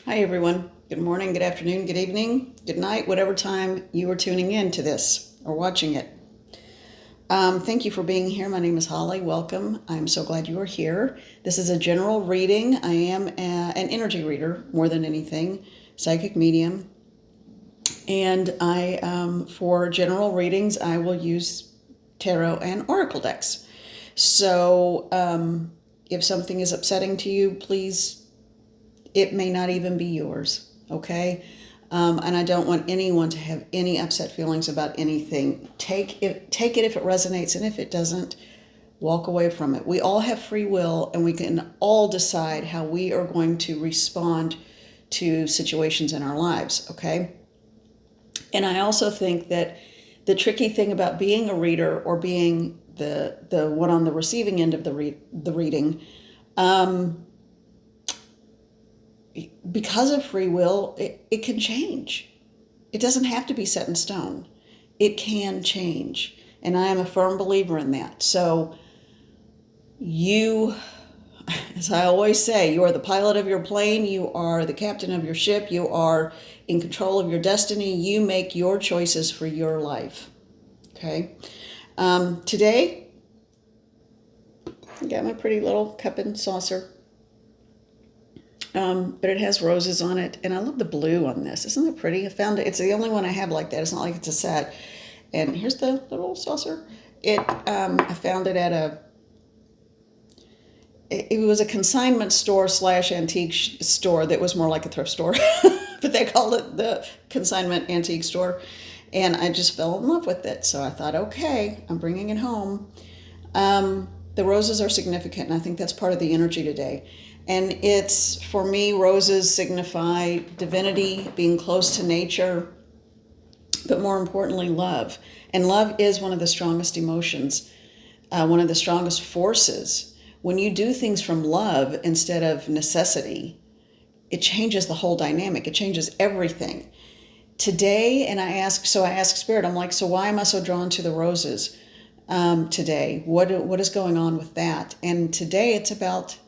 Hi, everyone. Good morning, good afternoon, good evening, good night, whatever time you are tuning in to this or watching it. Thank you for being here. My name is Holly. Welcome. I'm so glad you are here. This is a general reading. I am an energy reader more than anything, psychic medium. And for general readings, I will use tarot and oracle decks. So if something is upsetting to you, please, it may not even be yours, okay? And I don't want anyone to have any upset feelings about anything. Take it if it resonates, and if it doesn't, walk away from it. We all have free will, and we can all decide how we are going to respond to situations in our lives, okay? And I also think that the tricky thing about being a reader or being the one on the receiving end of the reading, because of free will, it can change. It doesn't have to be set in stone. It can change. And I am a firm believer in that. So you, as I always say, you are the pilot of your plane. You are the captain of your ship. You are in control of your destiny. You make your choices for your life. Okay. Today, I got my pretty little cup and saucer. But it has roses on it, and I love the blue on this. Isn't that pretty? I found it. It's the only one I have like that. It's not like it's a set. And here's the little saucer. I found it at it was a consignment store / antique store that was more like a thrift store, but they called it the consignment antique store. And I just fell in love with it. So I thought, okay, I'm bringing it home. The roses are significant, and I think that's part of the energy today. And it's, for me, roses signify divinity, being close to nature, but more importantly, love. And love is one of the strongest emotions, one of the strongest forces. When you do things from love instead of necessity, it changes the whole dynamic. It changes everything. Today, I ask Spirit, I'm like, so why am I so drawn to the roses today? What is going on with that? And today it's about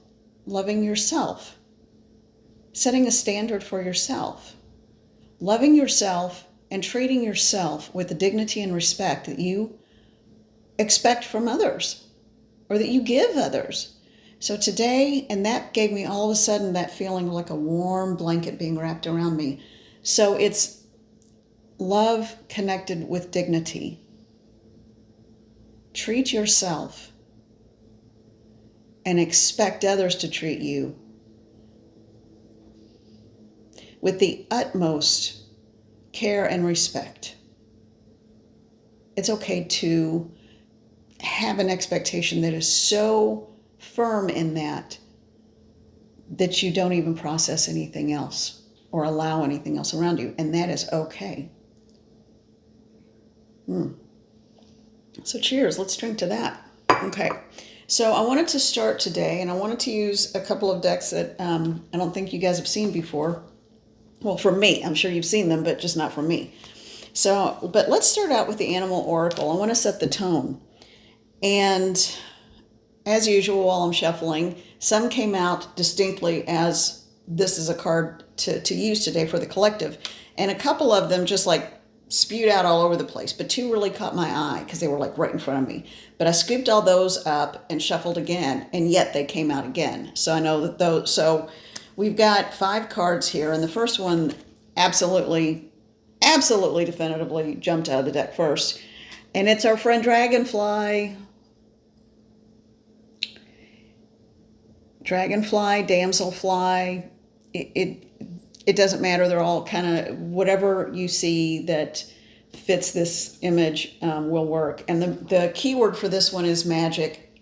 loving yourself, setting a standard for yourself, loving yourself and treating yourself with the dignity and respect that you expect from others or that you give others. So today, and that gave me all of a sudden that feeling like a warm blanket being wrapped around me. So it's love connected with dignity. Treat yourself and expect others to treat you with the utmost care and respect. It's okay to have an expectation that is so firm in that you don't even process anything else or allow anything else around you, and that is okay. So cheers, let's drink to that. Okay. So I wanted to start today, and I wanted to use a couple of decks that I don't think you guys have seen before. Well, for me, I'm sure you've seen them, but just not for me. So, but let's start out with the Animal Oracle. I want to set the tone. And as usual, while I'm shuffling, some came out distinctly as this is a card to use today for the collective. And a couple of them just like spewed out all over the place, but two really caught my eye because they were like right in front of me. But I scooped all those up and shuffled again, and yet they came out again. So I know that those, so we've got 5 cards here, and the first one absolutely definitively jumped out of the deck first. And it's our friend Dragonfly. Dragonfly, damselfly, it doesn't matter. They're all kind of, whatever you see that fits this image will work. And the key word for this one is magic.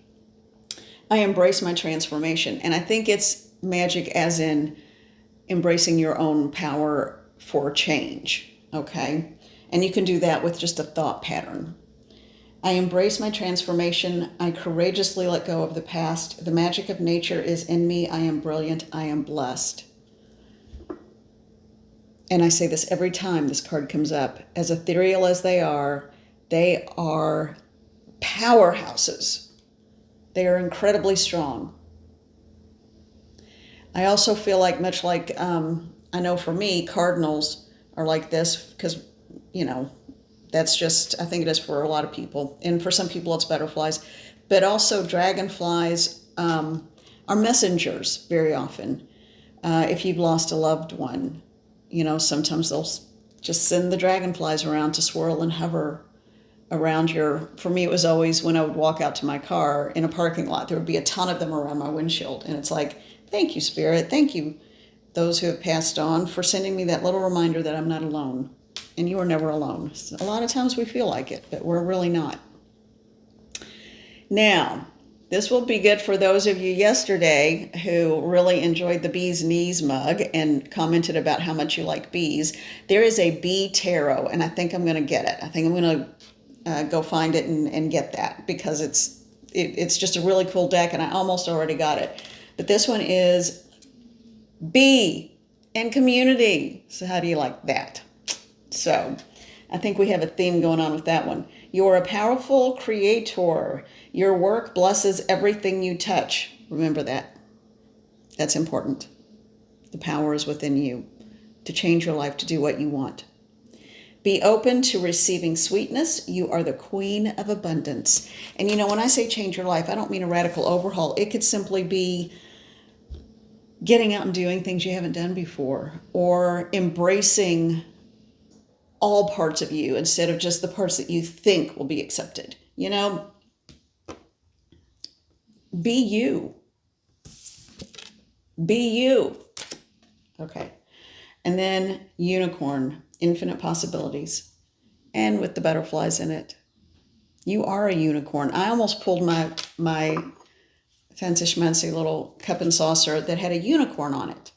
I embrace my transformation. And I think it's magic as in embracing your own power for change, okay? And you can do that with just a thought pattern. I embrace my transformation. I courageously let go of the past. The magic of nature is in me. I am brilliant. I am blessed. And I say this every time this card comes up. As ethereal as they are powerhouses. They are incredibly strong. I also feel like, much like I know for me, cardinals are like this because, you know, that's just, I think it is for a lot of people. And for some people, it's butterflies. But also, dragonflies are messengers very often. If you've lost a loved one, you know, sometimes they'll just send the dragonflies around to swirl and hover around for me, it was always when I would walk out to my car in a parking lot, there would be a ton of them around my windshield. And it's like, thank you, Spirit. Thank you, those who have passed on, for sending me that little reminder that I'm not alone. And you are never alone. A lot of times we feel like it, but we're really not. Now, this will be good for those of you yesterday who really enjoyed the Bee's Knees mug and commented about how much you like bees. There is a bee tarot, and I think I'm going to get it. I think I'm going to go find it and get that, because it's just a really cool deck, and I almost already got it. But this one is bee and community. So how do you like that? So I think we have a theme going on with that one. You're a powerful creator. Your work blesses everything you touch. Remember that. That's important. The power is within you to change your life, to do what you want. Be open to receiving sweetness. You are the queen of abundance. And you know, when I say change your life, I don't mean a radical overhaul. It could simply be getting out and doing things you haven't done before, or embracing all parts of you instead of just the parts that you think will be accepted. You know, be you. Be you. Okay. And then unicorn, infinite possibilities, and with the butterflies in it. You are a unicorn. I almost pulled my fancy schmancy little cup and saucer that had a unicorn on it.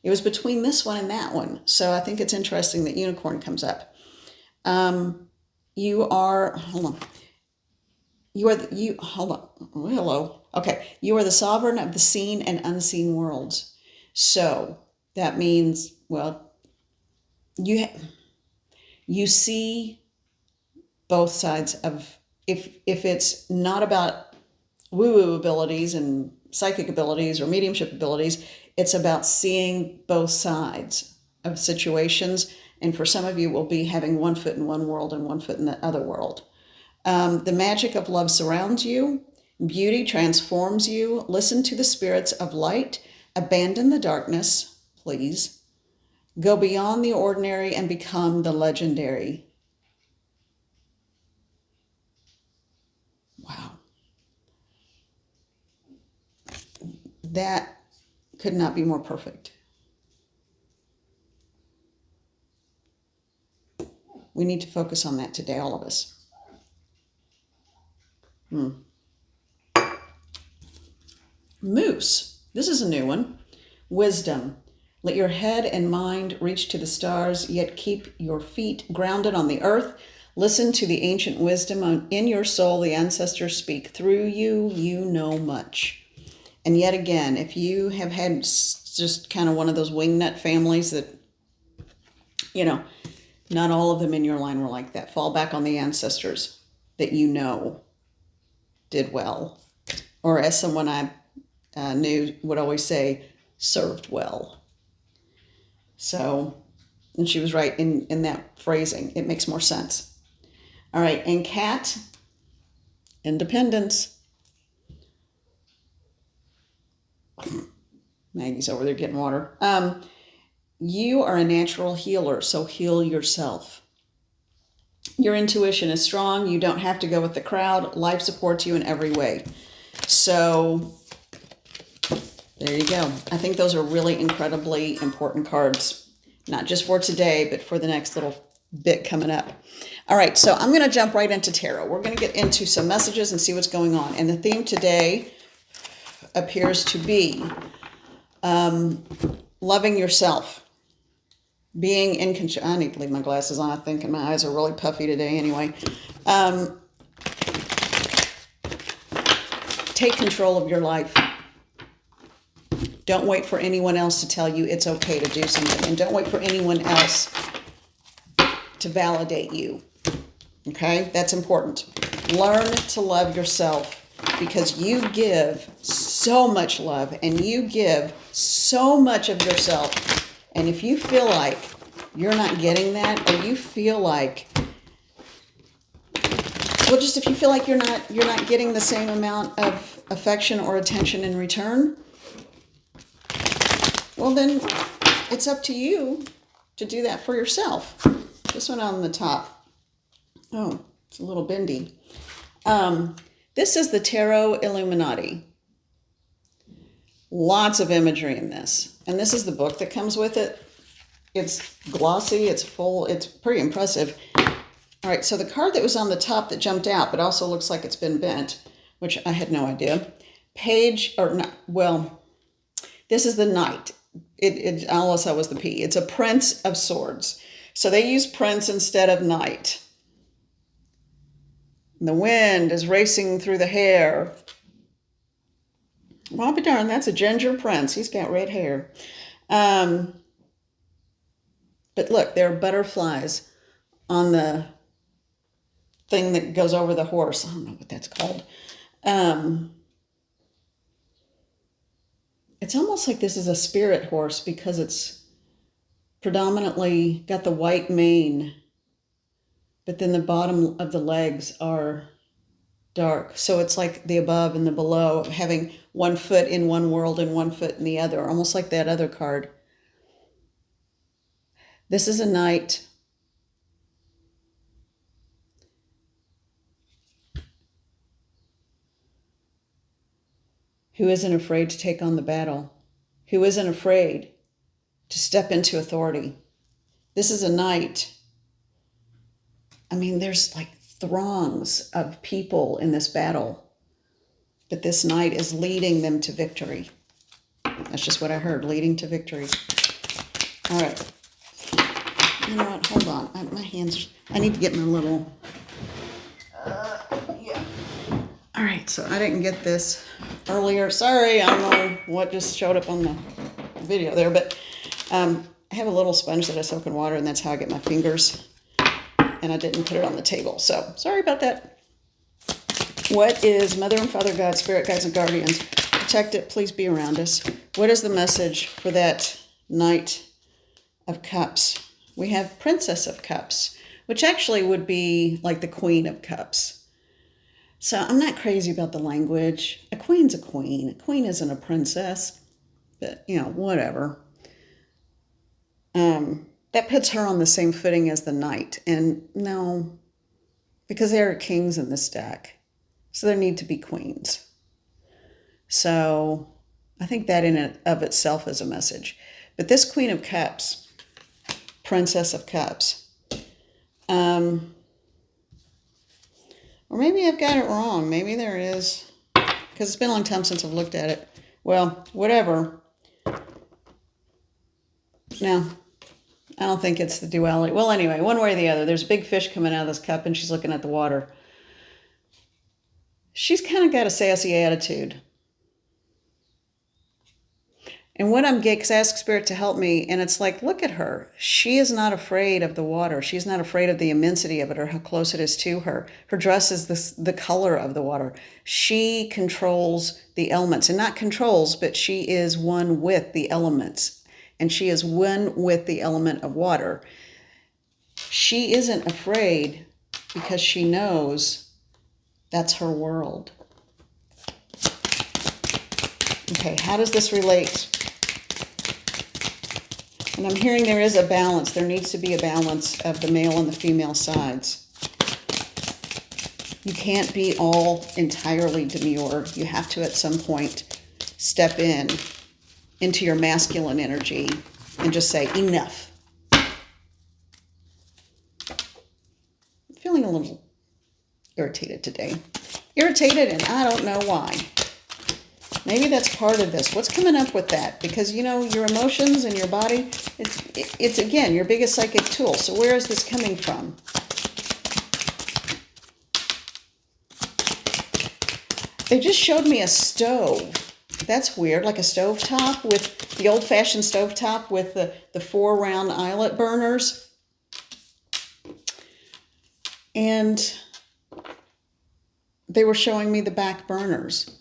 It was between this one and that one. So I think it's interesting that unicorn comes up. You are, hold on. Hold on. Oh, hello. Okay. You are the sovereign of the seen and unseen worlds. So that means, well, you see both sides of, if it's not about woo-woo abilities and psychic abilities or mediumship abilities, it's about seeing both sides of situations. And for some of you, it will be having one foot in one world and one foot in the other world. The magic of love surrounds you. Beauty transforms you. Listen to the spirits of light. Abandon the darkness, please. Go beyond the ordinary and become the legendary. Wow. That could not be more perfect. We need to focus on that today, all of us. Moose. This is a new one. Wisdom. Let your head and mind reach to the stars, yet keep your feet grounded on the earth. Listen to the ancient wisdom in your soul. The ancestors speak through you. You know much. And yet again, if you have had just kind of one of those wingnut families that, you know, not all of them in your line were like that. Fall back on the ancestors that you know did well. Or as someone I knew would always say, served well. So, and she was right in that phrasing. It makes more sense. All right, and cat, independence. Maggie's over there getting water. You are a natural healer, so heal yourself. Your intuition is strong. You don't have to go with the crowd. Life supports you in every way. So there you go. I think those are really incredibly important cards, not just for today, but for the next little bit coming up. All right, so I'm going to jump right into tarot. We're going to get into some messages and see what's going on. And the theme today appears to be loving yourself. Being in control. I need to leave my glasses on, I think, and my eyes are really puffy today anyway. Take control of your life. Don't wait for anyone else to tell you it's okay to do something. And don't wait for anyone else to validate you. Okay? That's important. Learn to love yourself, because you give so much love and you give so much of yourself. And if you feel like you're not getting that, or you feel like, well, just if you feel like you're not getting the same amount of affection or attention in return, well, then it's up to you to do that for yourself. This one on the top. Oh, it's a little bendy. This is the Tarot Illuminati. Lots of imagery in this. And this is the book that comes with it. It's glossy, it's full, it's pretty impressive. All right, so the card that was on the top that jumped out, but also looks like it's been bent, which I had no idea. Page, or not, well, this is the Knight. All I saw was the P. It's a Prince of Swords. So they use Prince instead of Knight. The wind is racing through the hair. Well, I'll be darned, that's a ginger prince. He's got red hair. But look, there are butterflies on the thing that goes over the horse. I don't know what that's called. It's almost like this is a spirit horse because it's predominantly got the white mane, but then the bottom of the legs are dark. So it's like the above and the below, having one foot in one world and one foot in the other, almost like that other card. This is a knight. Who isn't afraid to take on the battle, who isn't afraid to step into authority. This is a knight. I mean, there's like throngs of people in this battle, but this knight is leading them to victory. That's just what I heard, leading to victory. All right. You know what? Hold on. My hands, I need to get my little, yeah. All right, so I didn't get this earlier. Sorry, I don't know what just showed up on the video there, but I have a little sponge that I soak in water, and that's how I get my fingers, and I didn't put it on the table, so sorry about that. What is Mother and Father God, Spirit Guides and Guardians? Protect it, please be around us. What is the message for that Knight of Cups? We have Princess of Cups, which actually would be like the Queen of Cups. So I'm not crazy about the language. A queen's a queen. A queen isn't a princess, but, you know, whatever. That puts her on the same footing as the knight. And no, because there are kings in this deck, so there need to be queens. So I think that in and of itself is a message. But this Queen of Cups, Princess of Cups, or maybe I've got it wrong. Maybe there is, because it's been a long time since I've looked at it. Well, whatever. No, I don't think it's the duality. Well, anyway, one way or the other, there's a big fish coming out of this cup, and she's looking at the water. She's kind of got a sassy attitude. And what I'm getting, because I ask Spirit to help me, and it's like, look at her. She is not afraid of the water. She's not afraid of the immensity of it or how close it is to her. Her dress is the color of the water. She controls the elements, and not controls, but she is one with the elements. And she is one with the element of water. She isn't afraid because she knows that's her world. Okay, how does this relate? And I'm hearing there is a balance. There needs to be a balance of the male and the female sides. You can't be all entirely demure. You have to, at some point, step into your masculine energy and just say, enough. I'm feeling a little irritated today. Irritated, and I don't know why. Maybe that's part of this. What's coming up with that? Because, you know, your emotions and your body, it's again, your biggest psychic tool. So where is this coming from? They just showed me a stove. That's weird, like a stove top with the old-fashioned stove top with the 4 round eyelet burners. And they were showing me the back burners.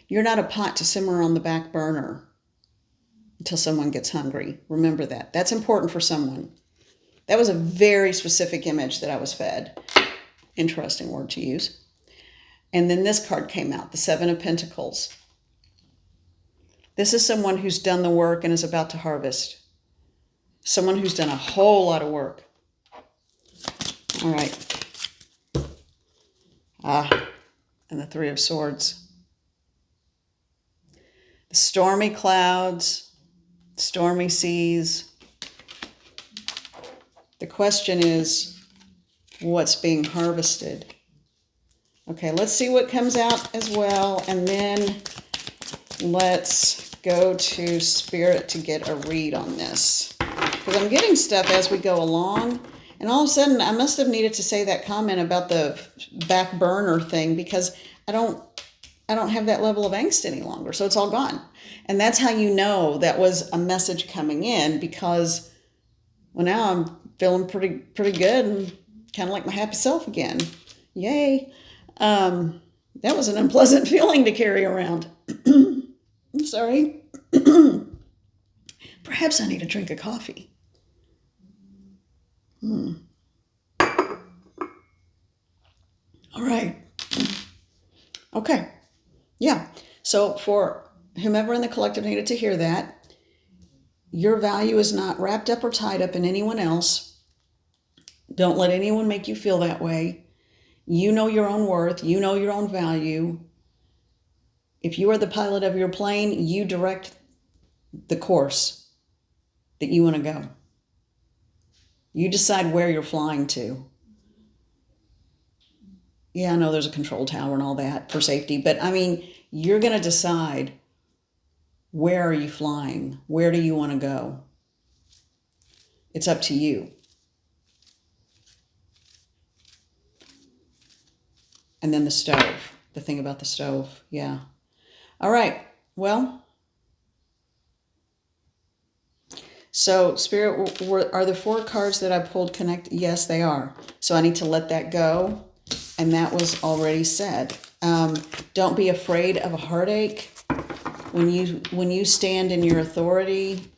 You're not a pot to simmer on the back burner until someone gets hungry. Remember that. That's important for someone. That was a very specific image that I was fed. Interesting word to use. And then this card came out, the Seven of Pentacles. This is someone who's done the work and is about to harvest. Someone who's done a whole lot of work. All right. And the Three of Swords. The stormy clouds, stormy seas. The question is, what's being harvested? Okay, let's see what comes out as well, and then let's go to Spirit to get a read on this. Because I'm getting stuff as we go along, and all of a sudden I must have needed to say that comment about the back burner thing, because I don't have that level of angst any longer, so it's all gone. And that's how you know that was a message coming in, because well, now I'm feeling pretty good and kind of like my happy self again. Yay. That was an unpleasant feeling to carry around. I'm sorry. Perhaps I need a drink of coffee. All right. Okay. Yeah. So for whomever in the collective needed to hear that, your value is not wrapped up or tied up in anyone else. Don't let anyone make you feel that way. You know your own worth. You know your own value. If you are the pilot of your plane, you direct the course that you want to go. You decide where you're flying to. Yeah, I know there's a control tower and all that for safety, but I mean, you're going to decide, where are you flying? Where do you want to go? It's up to you. And then the stove, the thing about the stove. Yeah. All right. Well, so Spirit, are the 4 cards that I pulled connected? Yes, they are. So I need to let that go. And that was already said. Don't be afraid of a heartache. When you stand in your authority,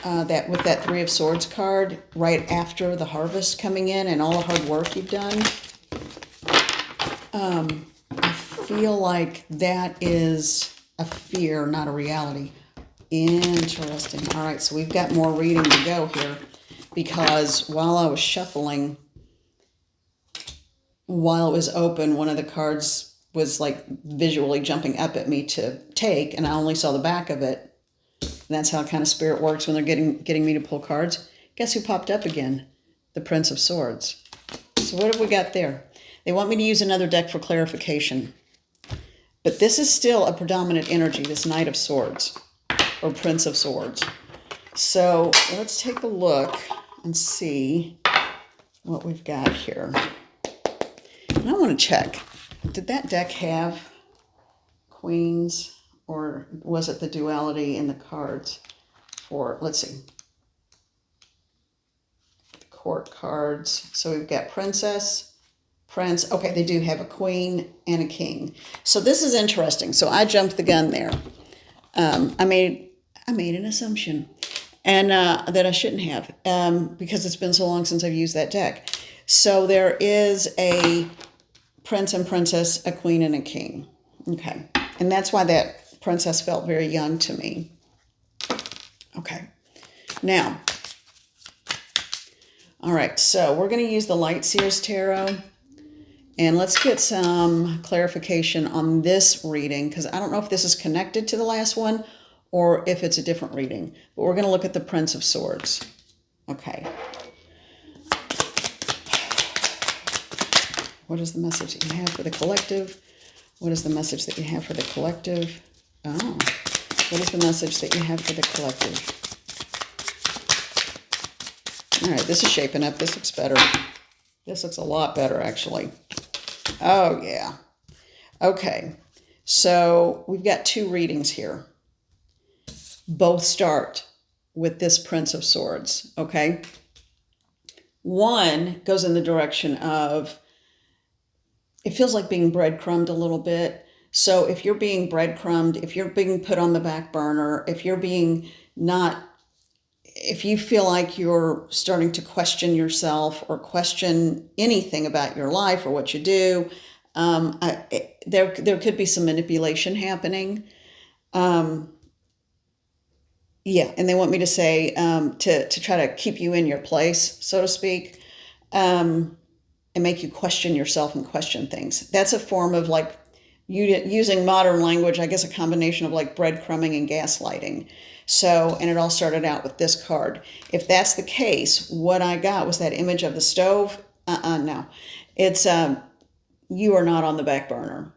that with that Three of Swords card, right after the harvest coming in and all the hard work you've done, I feel like that is a fear, not a reality. Interesting. All right, so we've got more reading to go here, because while I was shuffling, while it was open, one of the cards was like visually jumping up at me to take, and I only saw the back of it. And that's how kind of Spirit works when they're getting me to pull cards. Guess who popped up again? The Prince of Swords. So what have we got there? They want me to use another deck for clarification. But this is still a predominant energy, this Knight of Swords, or Prince of Swords. So let's take a look and see what we've got here. And I want to check. Did that deck have queens, or was it the duality in the cards for, let's see, the court cards. So we've got princess, prince. Okay, they do have a queen and a king. So this is interesting. So I jumped the gun there. I made an assumption, and that I shouldn't have, because it's been so long since I've used that deck. So there is a prince and princess, a queen and a king. Okay. And that's why that princess felt very young to me. Okay. Now, all right. So we're going to use the Light Seers Tarot, and let's get some clarification on this reading, because I don't know if this is connected to the last one or if it's a different reading. But we're going to look at the Prince of Swords. Okay. What is the message that you have for the collective? What is the message that you have for the collective? Oh, what is the message that you have for the collective? All right, this is shaping up. This looks better. This looks a lot better, actually. Oh, yeah. Okay, so we've got 2 readings here. Both start with this Prince of Swords, okay? One goes in the direction of it feels like being breadcrumbed a little bit. So if you're being breadcrumbed, if you're being put on the back burner, if you're being not, if you feel like you're starting to question yourself or question anything about your life or what you do, there could be some manipulation happening. Yeah, and they want me to say to try to keep you in your place, so to speak, and make you question yourself and question things. That's a form of like using modern language, I guess a combination of like breadcrumbing and gaslighting. So, and it all started out with this card. If that's the case, what I got was that image of the stove. No. It's you are not on the back burner.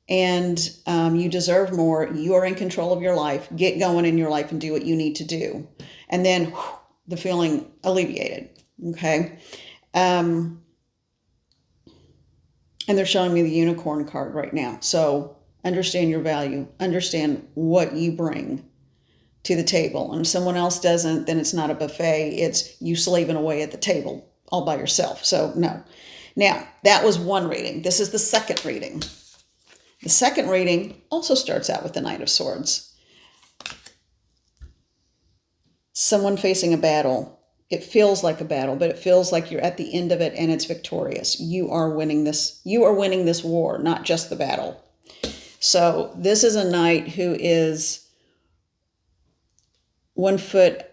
And you deserve more. You are in control of your life. Get going in your life and do what you need to do. And then whew, the feeling alleviated. Okay. And they're showing me the unicorn card right now. So understand your value. Understand what you bring to the table. And if someone else doesn't, then it's not a buffet. It's you slaving away at the table all by yourself. So no. Now, that was one reading. This is the second reading. The second reading also starts out with the Knight of Swords. Someone facing a battle. It feels like a battle, but it feels like you're at the end of it and it's victorious. You are winning this. You are winning this war, not just the battle. So this is a knight who is 1 foot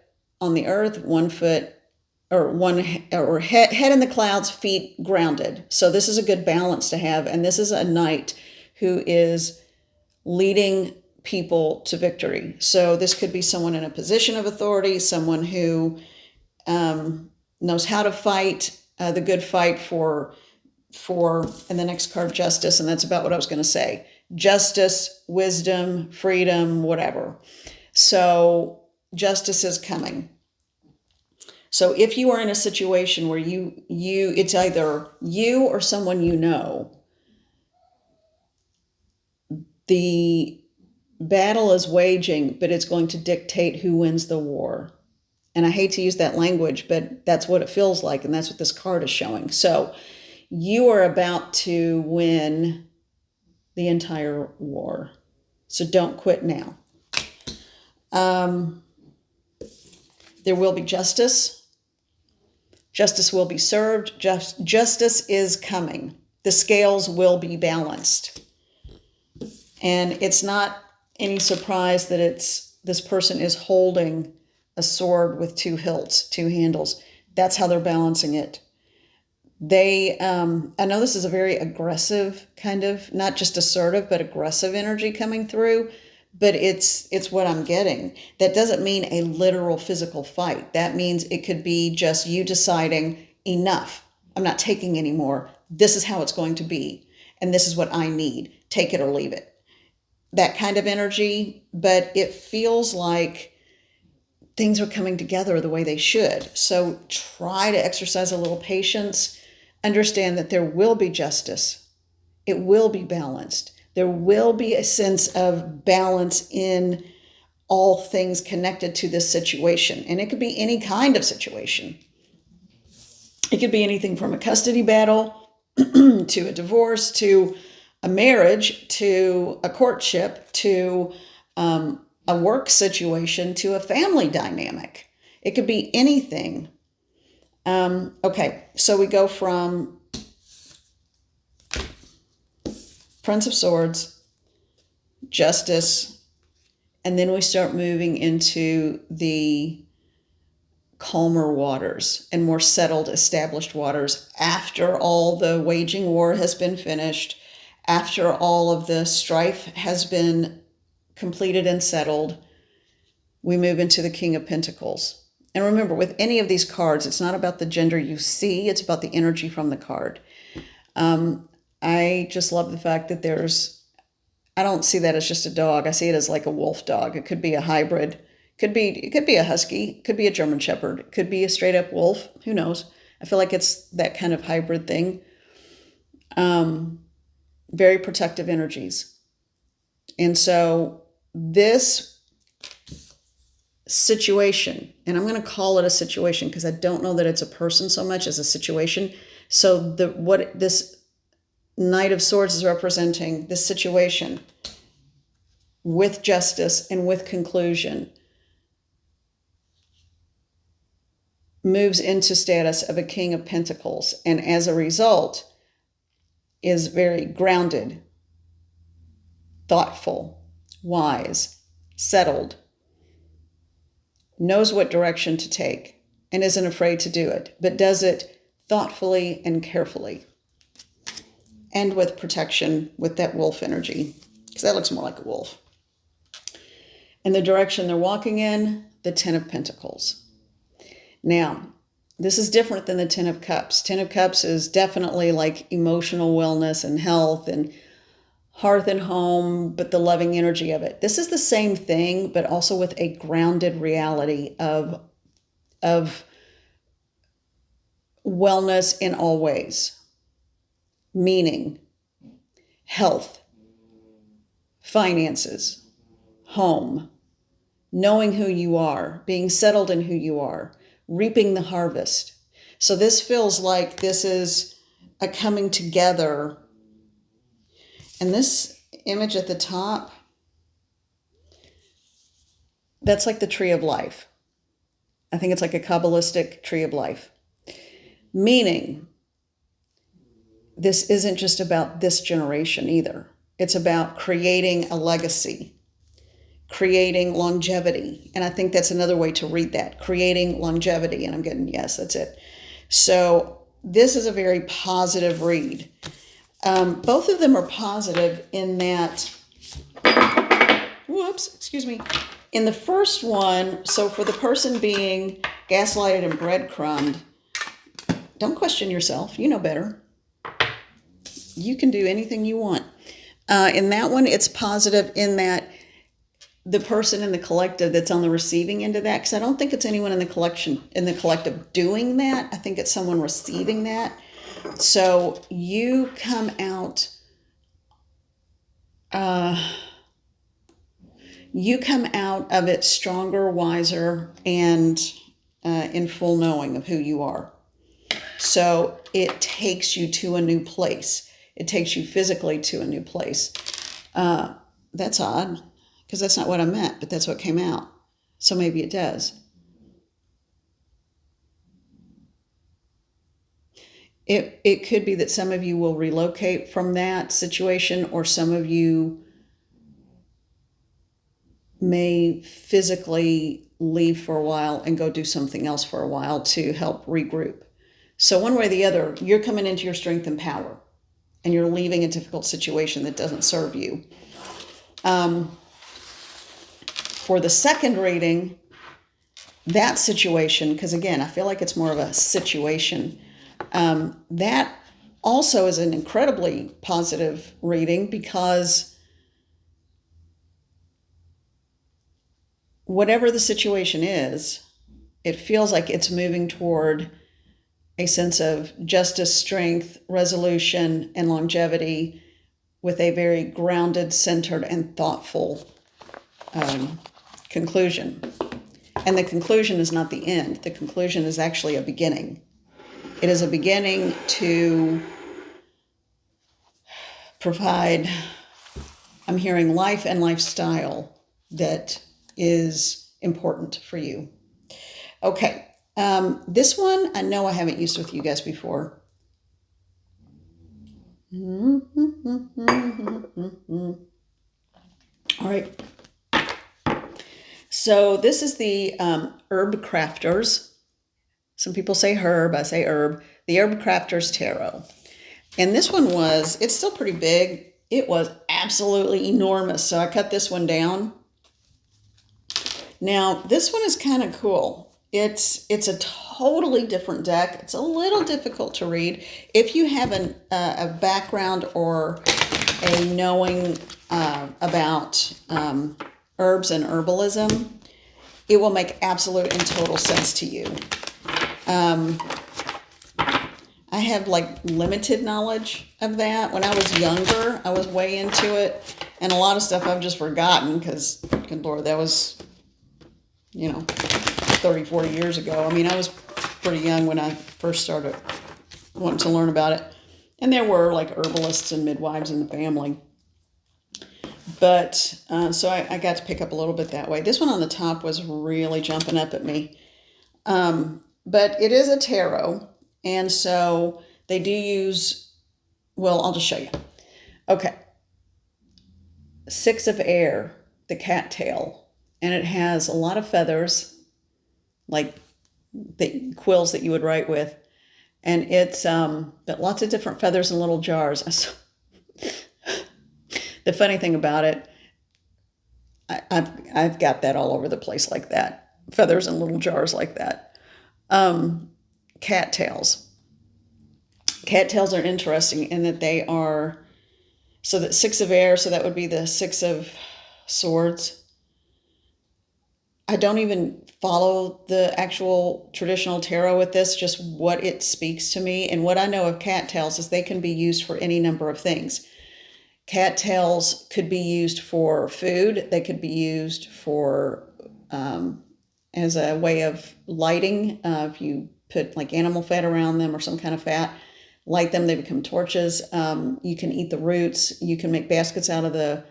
on the earth, 1 foot or head in the clouds, feet grounded. So this is a good balance to have. And this is a knight who is leading people to victory. So this could be someone in a position of authority, someone who knows how to fight the good fight for, and the next card, justice. And that's about what I was going to say. Justice, wisdom, freedom, whatever. So justice is coming. So if you are in a situation where it's either you or someone you know, the battle is waging, but it's going to dictate who wins the war. And I hate to use that language, but that's what it feels like. And that's what this card is showing. So you are about to win the entire war. So don't quit now. There will be justice. Justice will be served. Justice is coming. The scales will be balanced. And it's not any surprise that this person is holding a sword with 2 hilts, 2 handles. That's how they're balancing it. I know this is a very aggressive kind of, not just assertive, but aggressive energy coming through, but it's what I'm getting. That doesn't mean a literal physical fight. That means it could be just you deciding, enough. I'm not taking anymore. This is how it's going to be. And this is what I need. Take it or leave it. That kind of energy, but it feels like things are coming together the way they should. So try to exercise a little patience. Understand that there will be justice. It will be balanced. There will be a sense of balance in all things connected to this situation. And it could be any kind of situation. It could be anything from a custody battle to a divorce, to a marriage, to a courtship, to a work situation, to a family dynamic. It could be anything. Okay, so we go from Prince of Swords, justice, and then we start moving into the calmer waters and more settled, established waters after all the waging war has been finished, after all of the strife has been completed and settled. We move into the King of Pentacles. And remember, with any of these cards, it's not about the gender you see, it's about the energy from the card. I just love the fact that I don't see that as just a dog. I see it as like a wolf dog. It could be a hybrid. It could be a husky. It could be a German shepherd. It could be a straight up wolf. Who knows? I feel like it's that kind of hybrid thing. Very protective energies. And so this situation, and I'm going to call it a situation because I don't know that it's a person so much as a situation. So Knight of Swords is representing this situation with justice and with conclusion, moves into status of a King of Pentacles, and as a result is very grounded, thoughtful, wise, settled, knows what direction to take, and isn't afraid to do it, but does it thoughtfully and carefully, and with protection, with that wolf energy, because that looks more like a wolf. And the direction they're walking in, the Ten of Pentacles. Now, this is different than the Ten of Cups. Ten of Cups is definitely like emotional wellness and health and hearth and home, but the loving energy of it. This is the same thing, but also with a grounded reality of wellness in all ways, meaning health, finances, home, knowing who you are, being settled in who you are, reaping the harvest. So this feels like this is a coming together. And this image at the top, that's like the tree of life. I think it's like a Kabbalistic tree of life. Meaning, this isn't just about this generation either. It's about creating a legacy, creating longevity. And I think that's another way to read that, creating longevity. And I'm getting, yes, that's it. So this is a very positive read. Both of them are positive in that, excuse me. In the first one, so for the person being gaslighted and breadcrumbed, don't question yourself. You know better. You can do anything you want. In that one, it's positive in that the person in the collective that's on the receiving end of that, because I don't think it's anyone in the collective doing that. I think it's someone receiving that. So you come out, of it stronger, wiser, and in full knowing of who you are. So it takes you to a new place. It takes you physically to a new place. That's odd, because that's not what I meant, but that's what came out. So maybe it does. It could be that some of you will relocate from that situation, or some of you may physically leave for a while and go do something else for a while to help regroup. So one way or the other, you're coming into your strength and power, and you're leaving a difficult situation that doesn't serve you. For the second reading, that situation, because again, I feel like it's more of a situation, that also is an incredibly positive reading, because whatever the situation is, it feels like it's moving toward a sense of justice, strength, resolution, and longevity, with a very grounded, centered, and thoughtful conclusion. And the conclusion is not the end. The conclusion is actually a beginning. It is a beginning to provide, I'm hearing, life and lifestyle that is important for you. Okay. This one, I know I haven't used with you guys before. All right. So this is the Herb Crafters. Some people say herb, I say herb. The Herb Crafters Tarot. And this one it's still pretty big. It was absolutely enormous. So I cut this one down. Now, this one is kind of cool. It's a totally different deck. It's a little difficult to read. If you have a background or a knowing about herbs and herbalism, it will make absolute and total sense to you. I have like limited knowledge of that. When I was younger, I was way into it. And a lot of stuff I've just forgotten because, good Lord, that was, 30, 40 years ago. I mean, I was pretty young when I first started wanting to learn about it. And there were like herbalists and midwives in the family. But so I got to pick up a little bit that way. This one on the top was really jumping up at me. But it is a tarot. And so they do use, well, I'll just show you. Okay. Six of Air, the cattail. And it has a lot of feathers, like the quills that you would write with. And it's but lots of different feathers in little jars. The funny thing about it, I've got that all over the place like that. Feathers in little jars like that. Cattails. Cattails are interesting in that they are, so that Six of Air, so that would be the Six of Swords. I don't even follow the actual traditional tarot with this, just what it speaks to me. And what I know of cattails is they can be used for any number of things. Cattails could be used for food. They could be used for as a way of lighting. If you put like animal fat around them or some kind of fat, light them, they become torches. You can eat the roots. You can make baskets out of the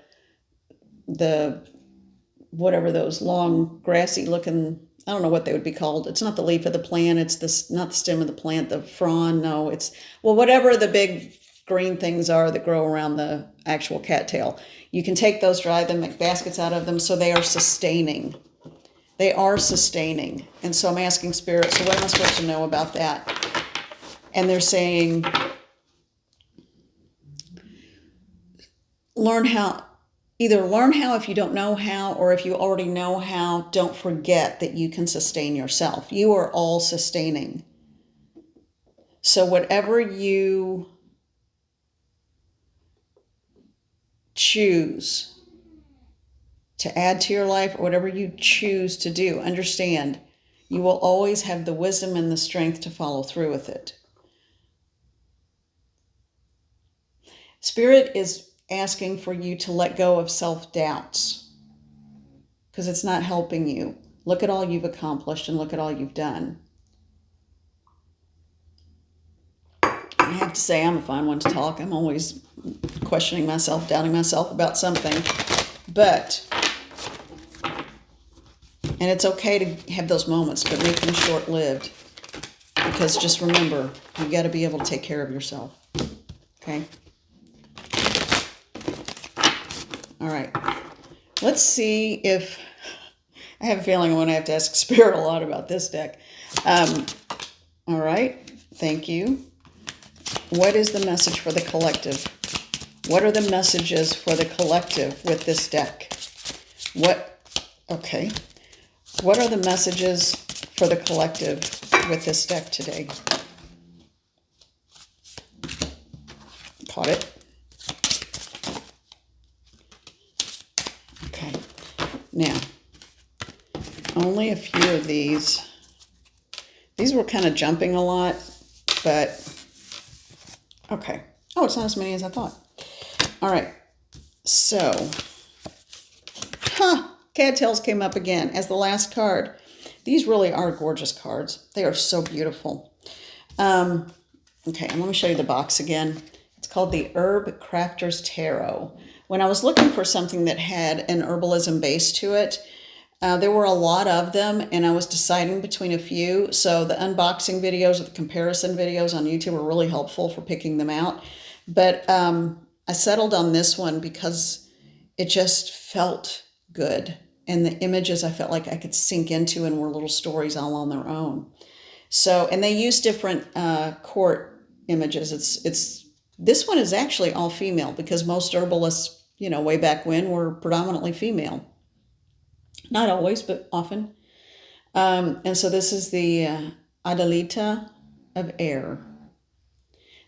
whatever those long grassy looking, I don't know what they would be called. It's not the leaf of the plant. It's this, not the stem of the plant, the frond. No, it's, well, whatever the big green things are that grow around the actual cattail. You can take those, dry them, make baskets out of them. So they are sustaining. They are sustaining. And so I'm asking Spirit, so what am I supposed to know about that? And they're saying, learn how if you don't know how, or if you already know how, don't forget that you can sustain yourself. You are all sustaining. So whatever you choose to add to your life, or whatever you choose to do, understand you will always have the wisdom and the strength to follow through with it. Spirit is asking for you to let go of self-doubts because it's not helping you. Look at all you've accomplished and look at all you've done. I have to say, I'm a fine one to talk. I'm always questioning myself, doubting myself about something. But, and it's okay to have those moments, but make them short-lived. Because just remember, you got to be able to take care of yourself. Okay? All right. Let's see if, I have a feeling I'm going to have to ask Spirit a lot about this deck. All right. Thank you. What is the message for the collective? What are the messages for the collective with this deck? Okay. What are the messages for the collective with this deck today? Caught it. Okay. Now, only a few of these. These were kind of jumping a lot, but okay. Oh, it's not as many as I thought. All right. So, cattails came up again as the last card. These really are gorgeous cards. They are so beautiful. Okay, and let me show you the box again. It's called the Herb Crafter's Tarot. When I was looking for something that had an herbalism base to it, there were a lot of them, and I was deciding between a few. So the unboxing videos or the comparison videos on YouTube were really helpful for picking them out. But I settled on this one because it just felt good. And the images I felt like I could sink into and were little stories all on their own. So, and they use different court images. This one is actually all female because most herbalists, way back when were predominantly female. Not always, but often. And so this is the Adelita of Air.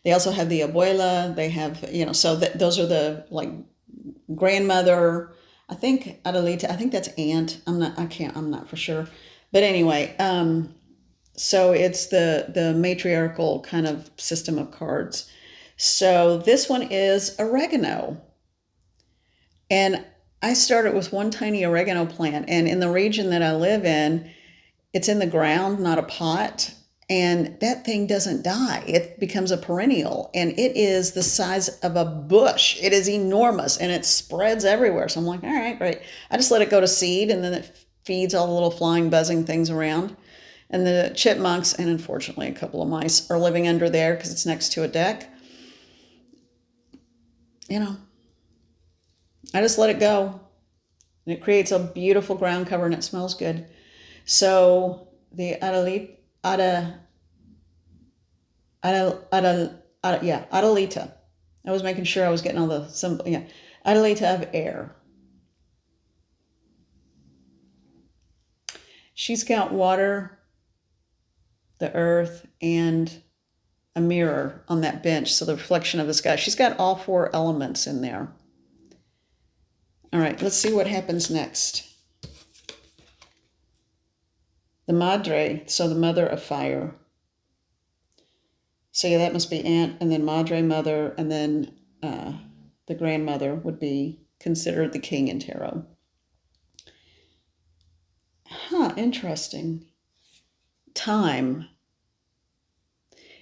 They also have the Abuela. They have, so those are the grandmother. I think Adelita, I think that's aunt. I'm not for sure. But anyway, so it's the matriarchal kind of system of cards. So this one is oregano. And I started with one tiny oregano plant. And in the region that I live in, it's in the ground, not a pot. And that thing doesn't die. It becomes a perennial, and it is the size of a bush. It is enormous, and it spreads everywhere. So I'm like, all right, great. I just let it go to seed, and then it feeds all the little flying, buzzing things around. And the chipmunks, and unfortunately a couple of mice, are living under there because it's next to a deck. You know, I just let it go. And it creates a beautiful ground cover, and it smells good. So the Adelita. I was making sure I was getting all the symbol. Yeah, Adelita of air. She's got water, the earth, and a mirror on that bench, so the reflection of the sky. She's got all 4 elements in there. All right, let's see what happens next. The Madre, so the mother of fire. So yeah, that must be aunt, and then Madre, mother, and then the grandmother would be considered the king in tarot. Huh, interesting. Thyme.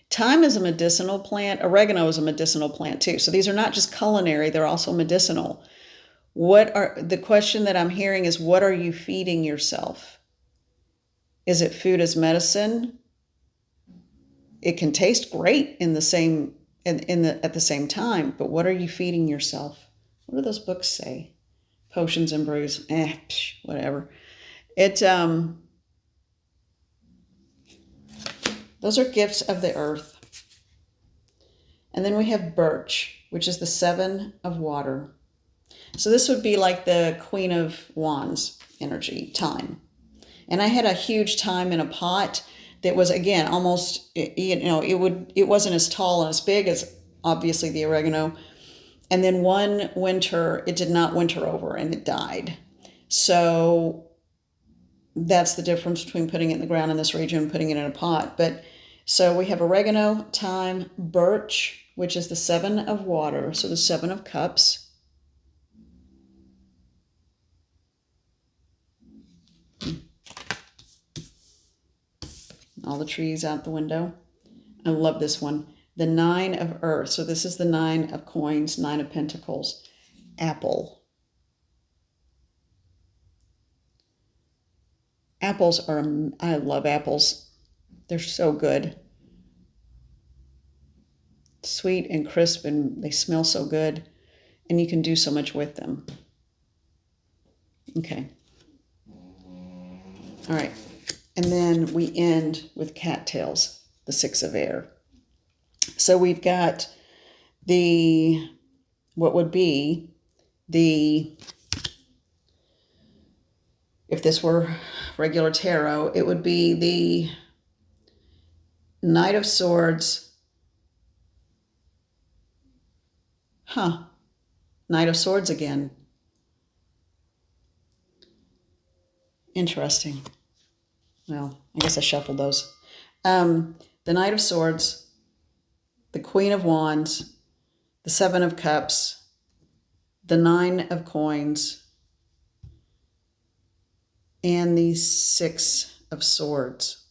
Thyme is a medicinal plant. Oregano is a medicinal plant too. So these are not just culinary, they're also medicinal. The question that I'm hearing is, what are you feeding yourself? Is it food as medicine? It can taste great at the same time, but what are you feeding yourself? What do those books say? Potions and brews, whatever. Those are gifts of the earth. And then we have birch, which is the 7 of water. So this would be like the Queen of Wands energy, thyme. And I had a huge thyme in a pot that was, again, almost, it wasn't as tall and as big as obviously the oregano. And then one winter, it did not winter over and it died. So that's the difference between putting it in the ground in this region and putting it in a pot. But so we have oregano, thyme, birch, which is the 7 of water. So the 7 of cups. All the trees out the window. I love this one. The 9 of earth. So this is the 9 of coins, 9 of pentacles. Apple. Apples are, I love apples. They're so good. Sweet and crisp, and they smell so good. And you can do so much with them. Okay. All right. And then we end with cattails, the 6 of air. So we've got what would be if this were regular tarot, it would be the Knight of Swords. Knight of Swords again. Interesting. Well, I guess I shuffled those. The Knight of Swords, the Queen of Wands, the 7 of Cups, the 9 of Coins, and the 6 of Swords.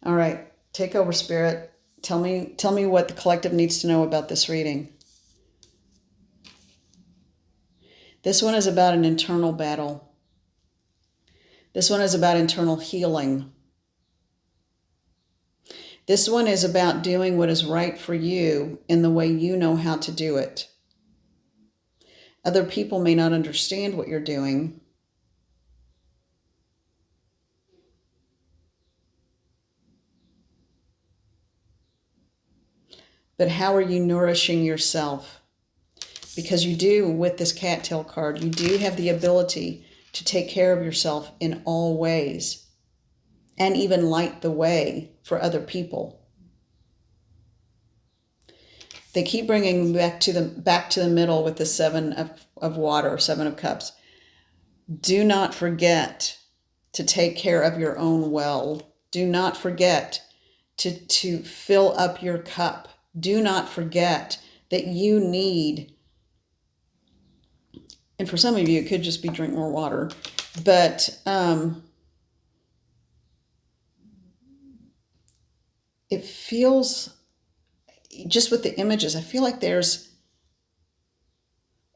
All right, take over, Spirit. Tell me what the collective needs to know about this reading. This one is about an internal battle. This one is about internal healing. This one is about doing what is right for you in the way you know how to do it. Other people may not understand what you're doing. But how are you nourishing yourself? Because you do, with this cattail card, you do have the ability to take care of yourself in all ways and even light the way for other people. They keep bringing back to the middle with the 7 of water, 7 of cups. Do not forget to take care of your own well. Do not forget to fill up your cup. Do not forget that you need, and for some of you, it could just be drink more water. But it feels, just with the images, I feel like there's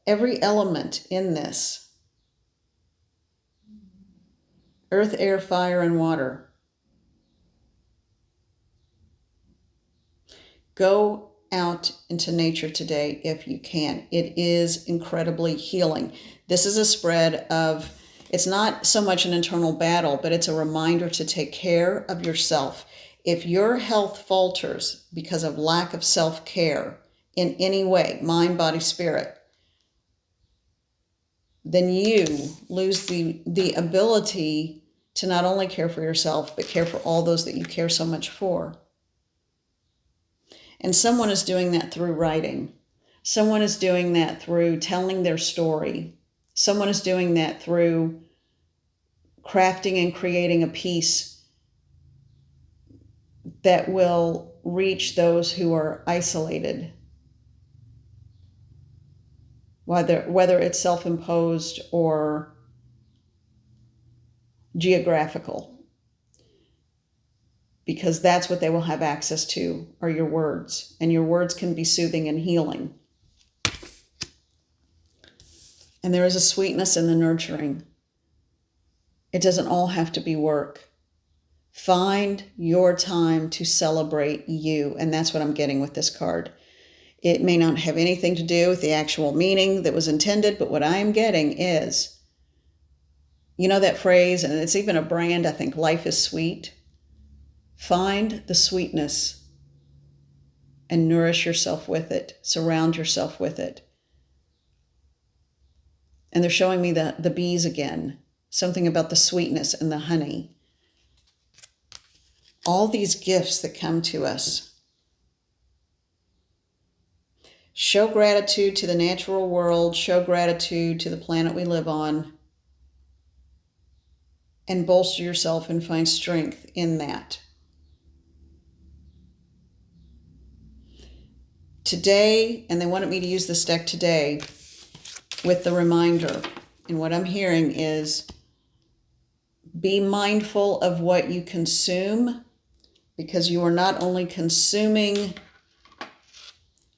every element in this: earth, air, fire, and water. Go out into nature today if you can. It is incredibly healing. This is a spread of, it's not so much an internal battle, but it's a reminder to take care of yourself. If your health falters because of lack of self-care in any way, mind, body, spirit, then you lose the ability to not only care for yourself, but care for all those that you care so much for. And someone is doing that through writing. Someone is doing that through telling their story. Someone is doing that through crafting and creating a piece that will reach those who are isolated, whether it's self-imposed or geographical, because that's what they will have access to, are your words. And your words can be soothing and healing. And there is a sweetness in the nurturing. It doesn't all have to be work. Find your time to celebrate you. And that's what I'm getting with this card. It may not have anything to do with the actual meaning that was intended, but what I am getting is, you know that phrase, and it's even a brand, I think, life is sweet. Find the sweetness and nourish yourself with it. Surround yourself with it. And they're showing me the bees again. Something about the sweetness and the honey. All these gifts that come to us. Show gratitude to the natural world. Show gratitude to the planet we live on. And bolster yourself and find strength in that. Today, and they wanted me to use this deck today with the reminder. And what I'm hearing is, be mindful of what you consume, because you are not only consuming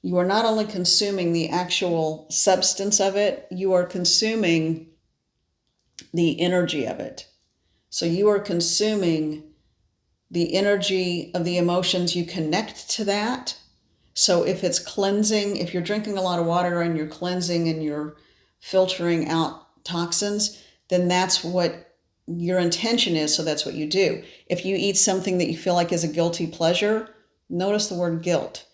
the actual substance of it, you are consuming the energy of it. So you are consuming the energy of the emotions. You connect to that. So if it's cleansing, if you're drinking a lot of water and you're cleansing and you're filtering out toxins, then that's what your intention is, so that's what you do. If you eat something that you feel like is a guilty pleasure, notice the word guilt.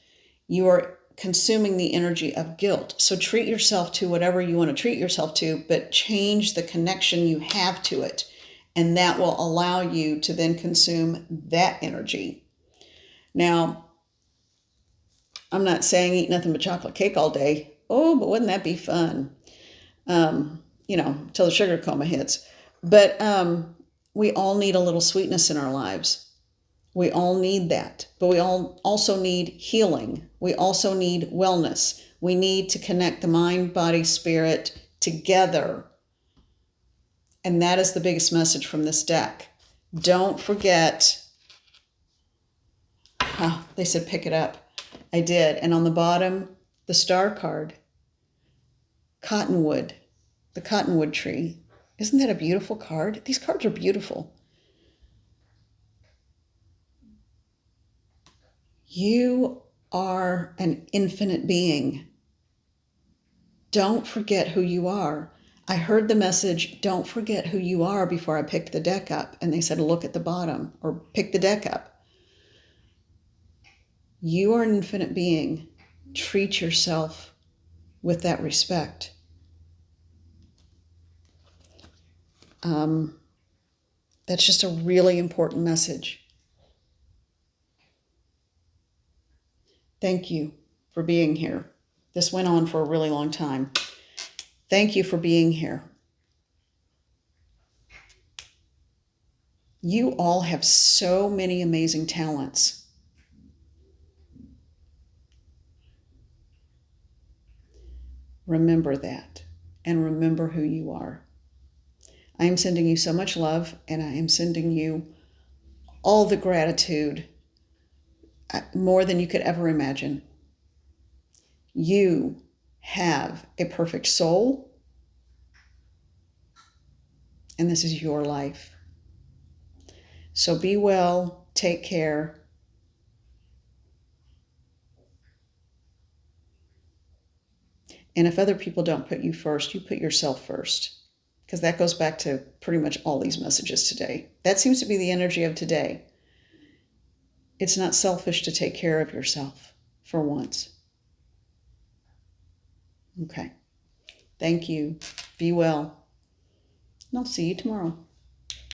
You are consuming the energy of guilt. So treat yourself to whatever you want to treat yourself to, but change the connection you have to it. And that will allow you to then consume that energy. Now, I'm not saying eat nothing but chocolate cake all day. Oh, but wouldn't that be fun? Till the sugar coma hits. But we all need a little sweetness in our lives. We all need that. But we all also need healing. We also need wellness. We need to connect the mind, body, spirit together. And that is the biggest message from this deck. Don't forget, they said pick it up. I did. And on the bottom, the star card, cottonwood, the cottonwood tree. Isn't that a beautiful card? These cards are beautiful. You are an infinite being. Don't forget who you are. I heard the message, don't forget who you are, before I picked the deck up. And they said, look at the bottom, or pick the deck up. You are an infinite being. Treat yourself with that respect. That's just a really important message. Thank you for being here. This went on for a really long time. Thank you for being here. You all have so many amazing talents. Remember that, and remember who you are. I am sending you so much love, and I am sending you all the gratitude, more than you could ever imagine. You have a perfect soul, and this is your life. So be well, take care. And if other people don't put you first, you put yourself first. Because that goes back to pretty much all these messages today. That seems to be the energy of today. It's not selfish to take care of yourself for once. Okay. Thank you. Be well. And I'll see you tomorrow.